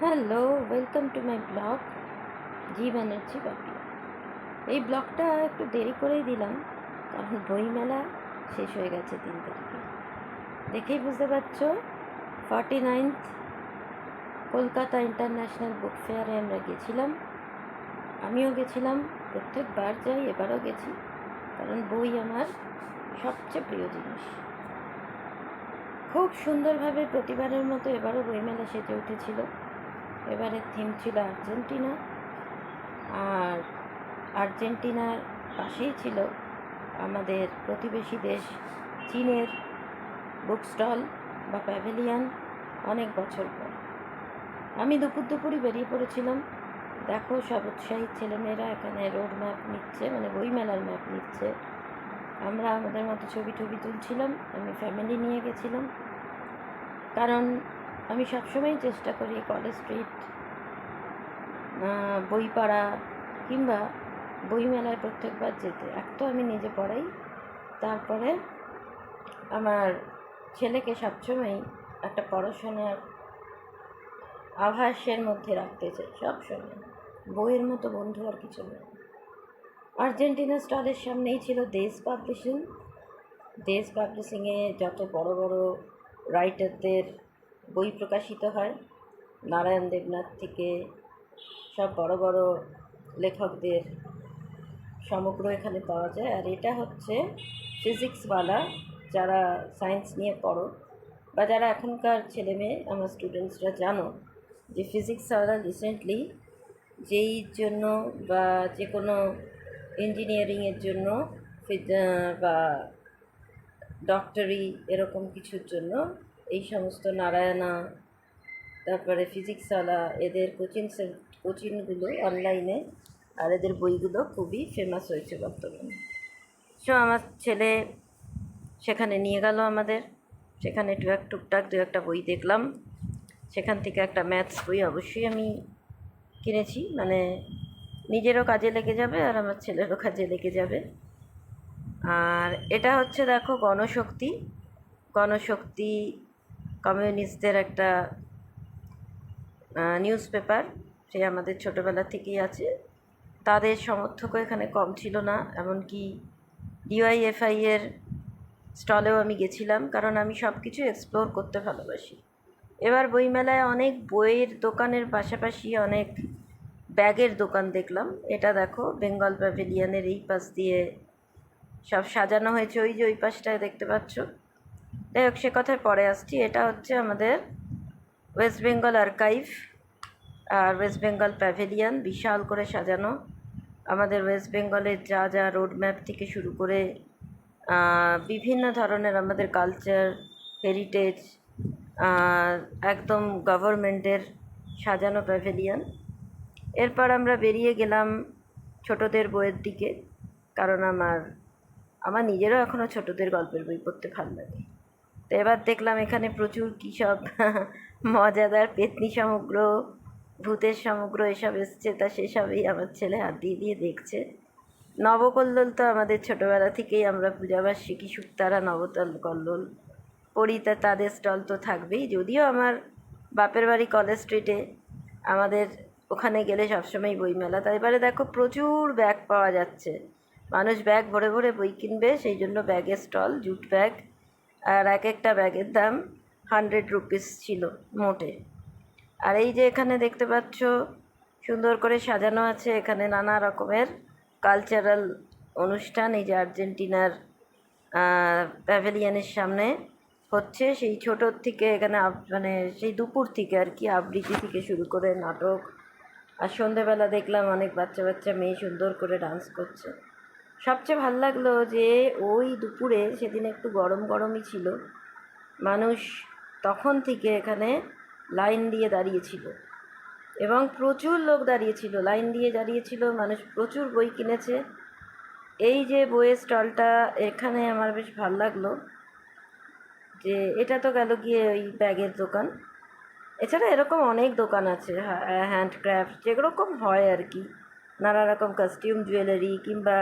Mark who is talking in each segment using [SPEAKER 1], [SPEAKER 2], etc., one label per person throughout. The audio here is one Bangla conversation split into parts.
[SPEAKER 1] Hello, welcome to my blog G Banerjee Bapi. এই ব্লগটা একটু দেরি করেই দিলাম, কারণ বইমেলা শেষ হয়ে গেছে 3 তারিখে। দেখেই বুঝতে পারছো, 49th কলকাতা ইন্টারন্যাশনাল বুক ফেয়ারে আমরা গেছিলাম। আমিও গেছিলাম, প্রত্যেকবার যাই, এবারও গেছি, কারণ বই আমার সবচেয়ে প্রিয় জিনিস। খুব সুন্দরভাবে প্রতিবারের মতো এবারও বইমেলা সেজে উঠেছিল। এবারের থিম ছিল আর্জেন্টিনা, আর আর্জেন্টিনার পাশেই ছিল আমাদের প্রতিবেশী দেশ চীনের বুক স্টল বা প্যাভিলিয়ন। অনেক বছর পর আমি দুপুরই বেরিয়ে পড়েছিলাম। দেখো, সব উৎসাহী ছেলেমেয়েরা এখানে রোড ম্যাপ নিচ্ছে, মানে বইমেলার ম্যাপ নিচ্ছে। আমরা আমাদের মতো ছবি তুলছিলাম। আমি ফ্যামিলি নিয়ে গেছিলাম, কারণ আমি সবসময় চেষ্টা করি কলেজ স্ট্রিট, বইপাড়া কিংবা বইমেলায় প্রত্যেকবার যেতে। এক তো আমি নিজে পড়াই, তারপরে আমার ছেলেকে সবসময়ই একটা পড়াশোনার আভাসের মধ্যে রাখতে চাই। সবসময় বইয়ের মতো বন্ধু আর কিছু নয়। আর্জেন্টিনা স্টলের সামনেই ছিল দেশ পাবলিশিংয়ে যত বড় বড় রাইটারদের বই প্রকাশিত হয়, নারায়ণ দেবনাথ থেকে সব বড় বড় লেখকদের সমগ্র এখানে পাওয়া যায়। আর এটা হচ্ছে ফিজিক্সওয়ালা, যারা সায়েন্স নিয়ে পড়ো বা যারা এখনকার ছেলে মেয়ে, আমার স্টুডেন্টসরা জানো যে ফিজিক্সওয়ালা রিসেন্টলি যেই জন্য বা যে কোনো ইঞ্জিনিয়ারিংয়ের জন্য বা ডক্টরি এরকম কিছুর জন্য এই সমস্ত নারায়ণা, তারপরে ফিজিক্সওয়ালা, এদের কোচিংগুলো অনলাইনে, আর এদের বইগুলো খুবই ফেমাস হয়েছে বর্তমানে। সো আমার ছেলে সেখানে নিয়ে গেল আমাদের। সেখানে টুকটাক দু একটা বই দেখলাম। সেখান থেকে একটা ম্যাথস বই অবশ্যই আমি কিনেছি, মানে নিজেরও কাজে লেগে যাবে আর আমার ছেলেরও কাজে লেগে যাবে। আর এটা হচ্ছে দেখো গণশক্তি কমিউনিস্টদের একটা নিউজ পেপার। সে আমাদের ছোটোবেলা থেকেই আছে। তাদের সমর্থকও এখানে কম ছিল না। এমনকি ডিওয়াইএফআই এর স্টলেও আমি গেছিলাম, কারণ আমি সব কিছু এক্সপ্লোর করতে ভালোবাসি। এবার বইমেলায় অনেক বইয়ের দোকানের পাশাপাশি অনেক ব্যাগের দোকান দেখলাম। এটা দেখো, বেঙ্গল প্যাভিলিয়নের এই পাশ দিয়ে সব সাজানো হয়েছে, ওই যে ওই পাশটায় দেখতে পাচ্ছ। যাই হোক, সে কথায় পরে আসছি। এটা হচ্ছে আমাদের ওয়েস্ট বেঙ্গল আর্কাইভ আর ওয়েস্ট বেঙ্গল প্যাভিলিয়ন, বিশাল করে সাজানো। আমাদের ওয়েস্ট বেঙ্গলের যা যা রোড ম্যাপ থেকে শুরু করে বিভিন্ন ধরনের আমাদের কালচার, হেরিটেজ, একদম গভর্নমেন্টের সাজানো প্যাভিলিয়ন। এরপর আমরা বেরিয়ে গেলাম ছোটদের বইয়ের দিকে, কারণ আমার নিজেরও এখনও ছোটদের গল্পের বই পড়তে ভালো লাগে। তো এবার দেখলাম এখানে প্রচুর কী সব মজাদার পেতনি সমগ্র, ভূতের সমগ্র এসব এসছে। তা সেসবই আমার ছেলে হাত দিয়ে দেখছে। নবকল্লোল তো আমাদের ছোটোবেলা থেকেই আমরা পূজাবার্ষিকী, শুকতারা, নবকল্লোল পড়ি, তা তাদের স্টল তো থাকবেই। যদিও আমার বাপের বাড়ি কলেজ স্ট্রিটে, আমাদের ওখানে গেলে সবসময় বইমেলা। তাই এবারে দেখো প্রচুর ব্যাগ পাওয়া যাচ্ছে। মানুষ ব্যাগ ভরে ভরে বই কিনবে, সেই জন্য ব্যাগের স্টল, জুট ব্যাগ। আর এক একটা ব্যাগের দাম 100 রুপিস ছিল মোটে। আর এই যে এখানে দেখতে পাচ্ছ সুন্দর করে সাজানো আছে, এখানে নানা রকমের কালচারাল অনুষ্ঠান। এই যে আর্জেন্টিনার প্যাভিলিয়নের সামনে হচ্ছে, সেই ছোটোর থেকে এখানে মানে সেই দুপুর থেকে আর কি, আবৃত্তি থেকে শুরু করে নাটক। আর সন্ধেবেলা দেখলাম অনেক বাচ্চা মেয়ে সুন্দর করে ডান্স করছে। সবচেয়ে ভালো লাগলো যে ওই দুপুরে, সেদিন একটু গরমই ছিল, মানুষ তখন থেকে এখানে লাইন দিয়ে দাঁড়িয়েছিল এবং প্রচুর লোক লাইন দিয়ে দাঁড়িয়েছিল। মানুষ প্রচুর বই কিনেছে। এই যে বইয়ের স্টলটা, এখানে আমার বেশ ভালো লাগলো যে এটা তো গেল গিয়ে ওই ব্যাগের দোকান। এছাড়া এরকম অনেক দোকান আছে, হ্যান্ডক্রাফট যেরকম হয় আর কি, নানা রকম কাস্টিউম জুয়েলারি কিংবা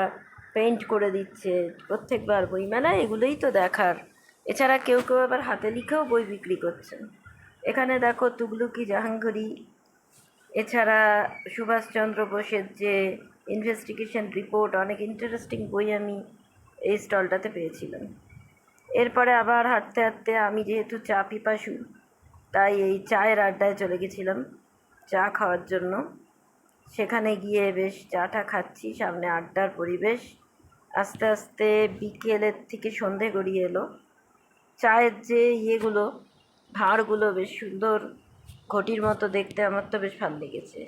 [SPEAKER 1] পেইন্ট করে দিচ্ছে প্রত্যেকবার বইমেলায়, এগুলোই তো দেখার। এছাড়া কেউ আবার হাতে লিখেও বই বিক্রি করছেন। এখানে দেখো তুগলুকি জাহাঙ্গীরি এছাড়া সুভাষচন্দ্র বোসের যে ইনভেস্টিগেশন রিপোর্ট, অনেক ইন্টারেস্টিং বই আমি এই স্টলটাতে পেয়েছিলাম। এরপরে আবার হাঁটতে হাঁটতে আমি যেহেতু চা পিপাসু, তাই এই চায়ের আড্ডায় চলে গেছিলাম চা খাওয়ার জন্য। সেখানে গিয়ে বেশ চাটা খাচ্ছি, সামনে আড্ডার পরিবেশ। আস্তে আস্তে বিকেলের থেকে সন্ধে গড়িয়ে এলো। চায়ের যে ইয়েগুলো, ভাঁড়গুলো বেশ সুন্দর ঘটির মতো দেখতে, আমার তো বেশ ভালো লেগেছে।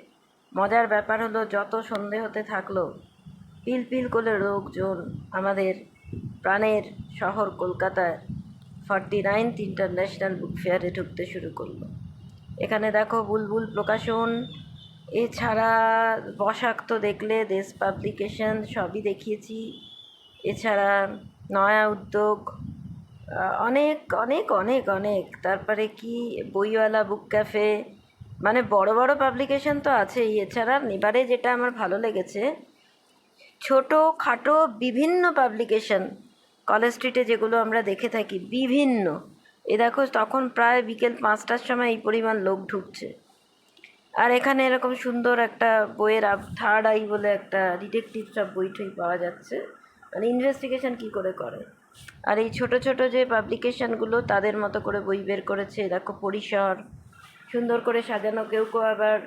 [SPEAKER 1] মজার ব্যাপার হলো, যত সন্ধে হতে থাকলো পিল পিল করে লোকজন আমাদের প্রাণের শহর কলকাতায় 49th ইন্টারন্যাশনাল বুক ফেয়ারে ঢুকতে শুরু করলো। এখানে দেখো বুলবুল প্রকাশন, এছাড়া বসাক তো দেখলে, দেশ পাবলিকেশন সবই দেখিয়েছি। এছাড়া নয়া উদ্যোগ, অনেক অনেক অনেক অনেক, তারপরে কি বইওয়ালা বুক ক্যাফে, মানে বড় বড় পাবলিকেশন তো আছেই। এছাড়া এবারে যেটা আমার ভালো লেগেছে, ছোটো খাটো বিভিন্ন পাবলিকেশন কলেজ স্ট্রিটে যেগুলো আমরা দেখে থাকি বিভিন্ন, এ দেখো তখন প্রায় বিকেল 5টার সময় এই পরিমাণ লোক ঢুকছে। আর এখানে এরকম সুন্দর একটা বইয়ের থার্ড আই বলে একটা ডিটেকটিভ সব বই টই পাওয়া যাচ্ছে, মানে ইনভেস্টিগেশন কী করে করে। আর এই ছোট ছোট যে পাবলিকেশনগুলো তাদের মতো করে বই বের করেছে, দেখো পরিসর সুন্দর করে সাজানো। কেউ কেউ আবার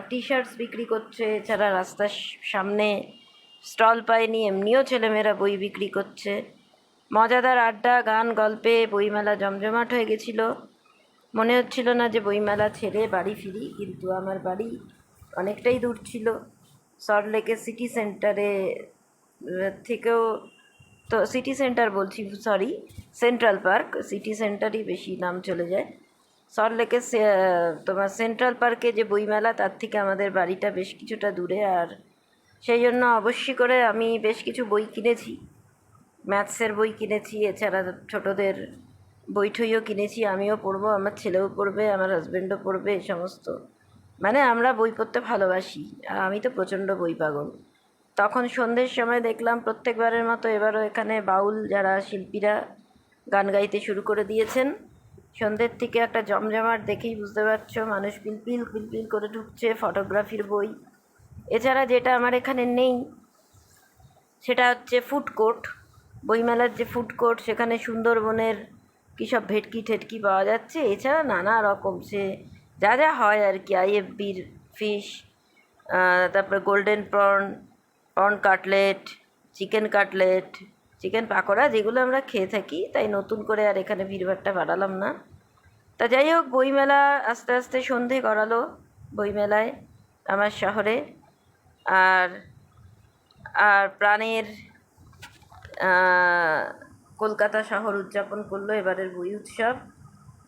[SPEAKER 1] টি শার্টস বিক্রি করছে। এছাড়া রাস্তার সামনে স্টল পায়নি, এমনিও ছেলেমেয়েরা বই বিক্রি করছে। মজাদার আড্ডা, গান, গল্পে বইমেলা জমজমাট হয়ে গেছিল। মনে হচ্ছিল না যে বইমেলা ছেড়ে বাড়ি ফিরি, কিন্তু আমার বাড়ি অনেকটাই দূর ছিল। সল্টলেকের সিটি সেন্টারে থেকেও, তো সিটি সেন্টার বলছি, সরি, সেন্ট্রাল পার্ক, সিটি সেন্টারই বেশি নাম চলে যায়। সল্টলেকের তোমার সেন্ট্রাল পার্কে যে বইমেলা, তার থেকে আমাদের বাড়িটা বেশ কিছুটা দূরে। আর সেই জন্য অবশ্যই করে আমি বেশ কিছু বই কিনেছি, ম্যাথসের বই কিনেছি, এছাড়া ছোটদের বইঠইও কিনেছি। আমিও পড়বো, আমার ছেলেও পড়বে, আমার হাজব্যান্ডও পড়বে, এই সমস্ত। মানে আমরা বই পড়তে ভালোবাসি, আর আমি তো প্রচণ্ড বই পাগল। তখন সন্ধ্যের সময় দেখলাম প্রত্যেকবারের মতো এবারও এখানে বাউল যারা শিল্পীরা গান গাইতে শুরু করে দিয়েছেন। সন্ধ্যের থেকে একটা জমজমাট, দেখেই বুঝতে পারছো, মানুষ পিলপিল পিলপিল করে ঢুকছে, ফটোগ্রাফির বই। এছাড়া যেটা আমার এখানে নেই সেটা হচ্ছে ফুড কোর্ট। বইমেলার যে ফুড কোর্ট, সেখানে সুন্দরবনের কী সব ভেটকি ঠেটকি পাওয়া যাচ্ছে। এছাড়া নানা রকম সে যা যা হয় আর কি, আইএফবির ফিশ, তারপরে golden prawn, prawn cutlet, chicken cutlet, chicken pakora, যেগুলো আমরা খেয়ে থাকি। তাই নতুন করে আর এখানে ভিড়ভাড়টা বাড়ালাম না। তা যাই হোক, বইমেলা আস্তে আস্তে সন্ধে গড়ালো বইমেলায় আমার শহরে। আর আর প্রাণের কলকাতা শহর উদযাপন করলো এবারের বই উৎসব।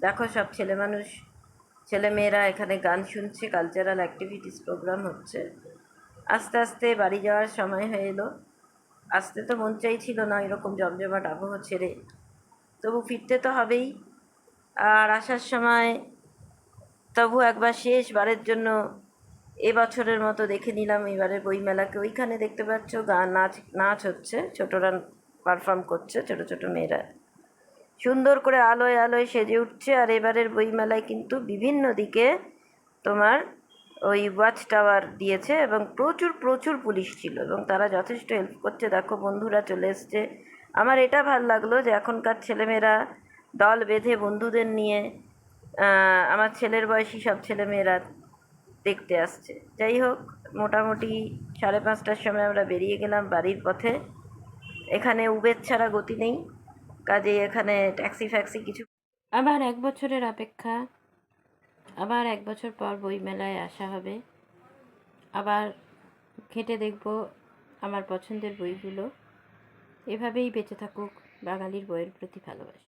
[SPEAKER 1] দেখো সব ছেলেমেয়েরা এখানে গান শুনছে, কালচারাল অ্যাক্টিভিটিস প্রোগ্রাম হচ্ছে। আস্তে আস্তে বাড়ি যাওয়ার সময় হয়ে এলো। আসতে তো মন চাইছিল না এরকম জমজমাট আবহ ছেড়ে, তবু ফিরতে তো হবেই। আর আসার সময় তবু একবার শেষবারের জন্য এবছরের মতো দেখে নিলাম এবারের বইমেলাকে। ওইখানে দেখতে পাচ্ছ গান, নাচ হচ্ছে, ছোটরা পারফর্ম করছে, ছোট ছোট মেয়েরা সুন্দর করে আলোয় আলোয় সেজে উঠছে। আর এবারের বইমেলায় কিন্তু বিভিন্ন দিকে তোমার ওই ওয়াচ টাওয়ার দিয়েছে, এবং প্রচুর প্রচুর পুলিশ ছিল, এবং তারা যথেষ্ট হেল্প করছে। দেখো বন্ধুরা চলে এসছে। আমার এটা ভাল লাগলো যে এখনকার ছেলেমেয়েরা দল বেঁধে বন্ধুদের নিয়ে, আমার ছেলের বয়সী সব ছেলেমেয়েরা দেখতে আসছে। যাই হোক, মোটামুটি 5:30টার সময় আমরা বেরিয়ে গেলাম বাড়ির পথে। এখানে উবের ছাড়া গতি নেই, কাজেই এখানে ট্যাক্সি ফ্যাক্সি কিছু। আবার 1 বছরের অপেক্ষা, আবার 1 বছর পর বইমেলায় আসা হবে। আবার ঘেঁটে দেখব আমার পছন্দের বইগুলো। এভাবেই বেঁচে থাকুক বাঙালির বইয়ের প্রতি ভালোবাসা।